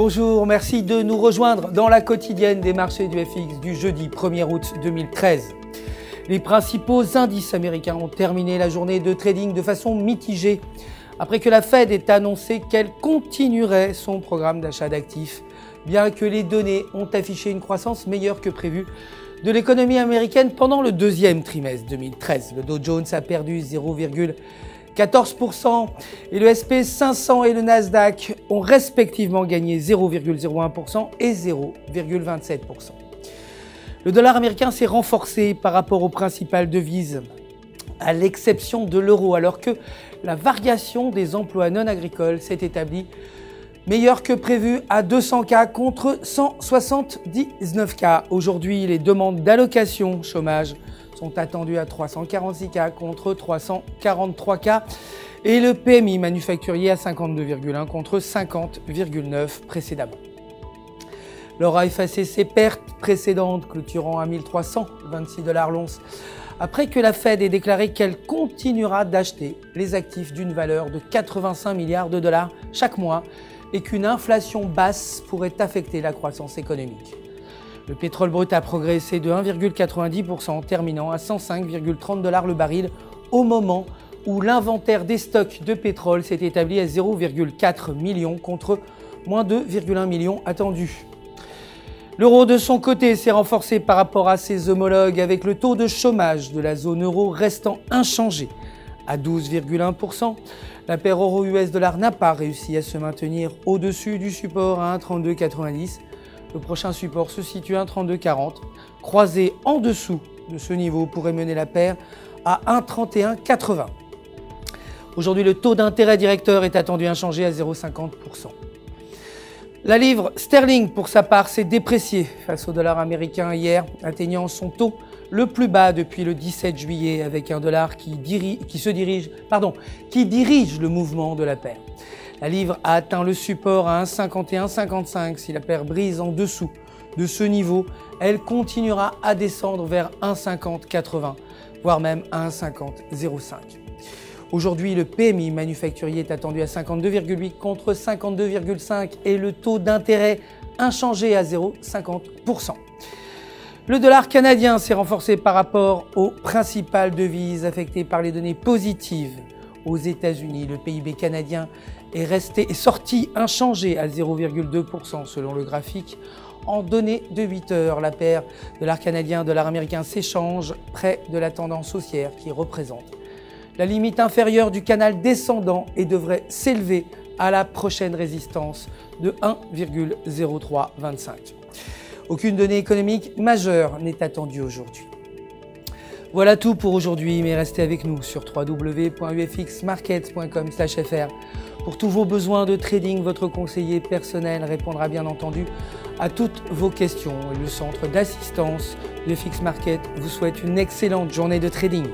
Bonjour, merci de nous rejoindre dans la quotidienne des marchés du FX du jeudi 1er août 2013. Les principaux indices américains ont terminé la journée de trading de façon mitigée après que la Fed ait annoncé qu'elle continuerait son programme d'achat d'actifs, bien que les données ont affiché une croissance meilleure que prévue de l'économie américaine pendant le deuxième trimestre 2013. Le Dow Jones a perdu 0,14% et le SP 500 et le Nasdaq ont respectivement gagné 0,01% et 0,27%. Le dollar américain s'est renforcé par rapport aux principales devises, à l'exception de l'euro, alors que la variation des emplois non agricoles s'est établie meilleure que prévu à 200 cas contre 179 cas. Aujourd'hui, les demandes d'allocation chômage sont attendues à 346 cas contre 343 cas et le PMI manufacturier à 52,1 contre 50,9 précédemment. L'or a effacé ses pertes précédentes, clôturant à 1326 $ l'once, après que la Fed ait déclaré qu'elle continuera d'acheter les actifs d'une valeur de 85 milliards de dollars chaque mois et qu'une inflation basse pourrait affecter la croissance économique. Le pétrole brut a progressé de 1,90%, terminant à 105,30 $ le baril au moment où l'inventaire des stocks de pétrole s'est établi à 0,4 million contre moins 2,1 millions attendus. L'euro de son côté s'est renforcé par rapport à ses homologues avec le taux de chômage de la zone euro restant inchangé à 12,1%. La paire euro-US dollar n'a pas réussi à se maintenir au-dessus du support à 1,3290. Le prochain support se situe à 1,3240. Croisé en dessous de ce niveau pourrait mener la paire à 1,3180. Aujourd'hui, le taux d'intérêt directeur est attendu inchangé à 0,50%. La livre sterling, pour sa part, s'est dépréciée face au dollar américain hier, atteignant son taux le plus bas depuis le 17 juillet avec un dollar qui dirige le mouvement de la paire. La livre a atteint le support à 1,5155. Si la paire brise en dessous de ce niveau, elle continuera à descendre vers 1,5080, voire même à 1,5005. Aujourd'hui, le PMI manufacturier est attendu à 52,8 contre 52,5 et le taux d'intérêt inchangé à 0,50%. Le dollar canadien s'est renforcé par rapport aux principales devises affectées par les données positives. Aux États-Unis, le PIB canadien est sorti inchangé à 0,2% selon le graphique. En données de 8 heures, la paire dollar canadien, dollar américain s'échange près de la tendance haussière qui représente la limite inférieure du canal descendant et devrait s'élever à la prochaine résistance de 1,0325. Aucune donnée économique majeure n'est attendue aujourd'hui. Voilà tout pour aujourd'hui, mais restez avec nous sur www.ufxmarkets.com/fr. Pour tous vos besoins de trading, votre conseiller personnel répondra bien entendu à toutes vos questions. Et le centre d'assistance de FX Market vous souhaite une excellente journée de trading.